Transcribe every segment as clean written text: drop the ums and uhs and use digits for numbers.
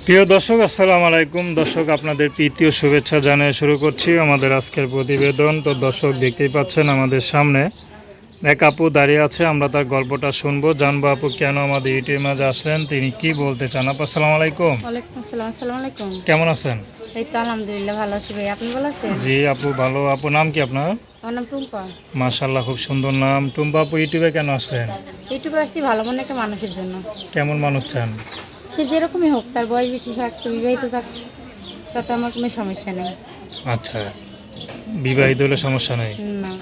প্রিয় দর্শক, আসসালামু আলাইকুম। দর্শক, আপনাদের প্রীতি ও শুভেচ্ছা জানিয়ে শুরু করছি আমাদের আজকের প্রতিবেদন। তো দর্শক, দেখতেই পাচ্ছেন আমাদের সামনে এক আপু দাঁড়িয়ে আছে। আমরা তার গল্পটা শুনবো, জানবো আপু কেন আমাদের ইউটিউবের মাঝে আসলেন, তিনি কি বলতে চান। আপু আসসালামু আলাইকুম। ওয়ালাইকুম আসসালাম। আসসালামু আলাইকুম। কেমন আছেন? এই তো আলহামদুলিল্লাহ ভালো আছি ভাই। আপনি ভালো আছেন? জি আপু, ভালো। আপু নাম কি আপনার? আমার নাম টুম্পা। মাশাআল্লাহ, খুব সুন্দর নাম। টুম্পা আপু, ইউটিউবে কেন আসলেন? ইউটিউবে আসছি ভালো মনে একটা মানুষের জন্য। কেমন মানুষ চান? সে যেরকমই হোক, তার বয়স বেশি থাক, বিবাহিত থাক, তাতে আমার কোনো সমস্যা নেই। আচ্ছা, বিবাহিত হলে সমস্যা নেই। না,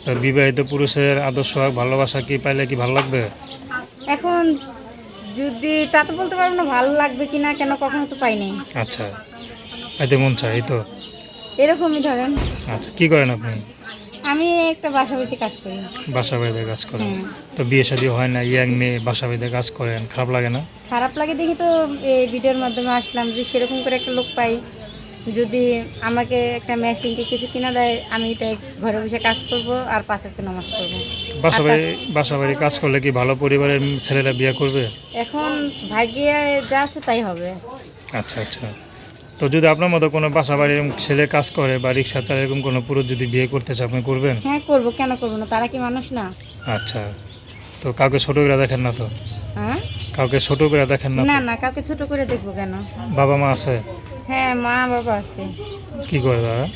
তো বিবাহিত পুরুষের আদর্শ ভালোবাসা কি পাইলে কি ভালো লাগবে? এখন যদি তা তো বলতে পারবো না ভালো লাগবে কি না, কেন কখনো তো পাইনি। আচ্ছা, এতে মন চাই এই তো। এরকমই ধরেন, আচ্ছা, কি করেন আপনি? আমি একটা বাসা বাড়িতে কাজ করি। বাসা বাড়িতে কাজ করেন? হ্যাঁ। তো বিয়ে শাদী হয় না, ইয়াং মেয়ে বাসা বাড়িতে কাজ করেন, খারাপ লাগে না? খারাপ লাগে দেখি তো এই ভিডিওর মাধ্যমে আসলাম, যে সেরকম করে একটা লোক পাই, যদি আমাকে একটা মেশিনকে কিছু কিনা দেয়, আমি এটাই ঘরে বসে কাজ করব আর 5 ওয়াক্ত নামাজ পড়বো। বাসা আর বাড়ি বাসা বাড়ি কাজ করলে কি ভালো পরিবারের ছেলেরা বিয়ে করবে? এখন ভাগ্যে যা আছে তাই হবে। আচ্ছা আচ্ছা। তো যদি আপনার মতো কোনো বাসা বাড়ির ছেলে কাজ করে বা রিক্সা চালায়, এরকম কোনো পুরুষ যদি বিয়ে করতে চায়, আপনি করবেন? হ্যাঁ করব, কেন করব না, তারা কি মানুষ না? আচ্ছা। তো কাউকে ছোট করে দেখেন না তো? হ্যাঁ, কাউকে ছোট করে দেখেন না না তো? না, কাউকে ছোট করে দেখবো কেন? বাবা মা আছে? হ্যাঁ, মা বাবা আছে। কি করে তারা?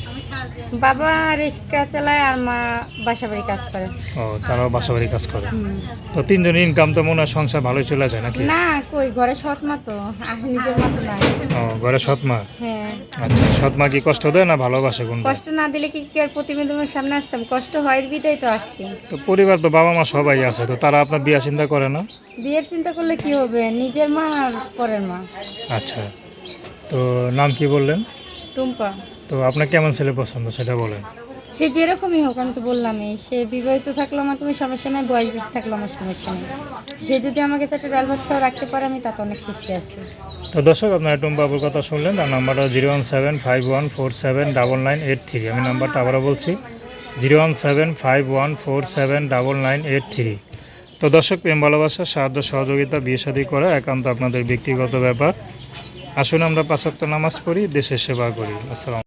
বাবা রিক্সা চালায় আর মা বাসা বাড়ি কাজ করে। ও, তারাও বাসা বাড়ি কাজ করে। হুম। তো তিনজন ইনকাম তো মনে হয় সংসার ভালোই চলে যায় নাকি? না, কই ঘরে সৎ মা তো, আর নিজের মতো না। ও, ঘরে সৎ মা। হ্যাঁ। আচ্ছা, সৎ মা কি কষ্ট দেয় না ভালোবাসে কোনটা? কষ্ট না দিলে কি আর প্রতিবেদনের সামনে আসতাম? কষ্ট হয় বিদায় তো আসছি। তো পরিবার তো বাবা মা সবাই আছে, তো তারা আপনার বিয়ে চিন্তা করে না? বিয়ের চিন্তা করলে কি হবে, নিজের মা আর পরের মা। আচ্ছা। তো নাম কি বললেন? টুম্পা। তো আপনার কেমন ছেলে পছন্দ সেটা বলেন। সে যেরকমই হোক, আমি তো বললামই, সে বিবাহিত থাকলে আমার কোনো সমস্যা নেই, বয়স বেশি থাকলে আমার সমস্যা নেই। সে যদি আমাকে চারটে ডাল ভাত খাওয়া রাখতে পারে, আমি তাতে অনেক খুশি আছি। তো দর্শক, আপনারা টুম্পাবুর কথা শুনলেন। তার নাম্বারটা 01751479983। আমি নাম্বারটা আবারও বলছি, 01751479983। তো দর্শক, প্রেম ভালোবাসা সাহায্য সহযোগিতা বিয়ে শাদী করা একান্ত আপনাদের ব্যক্তিগত ব্যাপার। আসুন আমরা 5 ওয়াক্ত নামাজ পড়ি, দেশের সেবা করি। আসসালাম।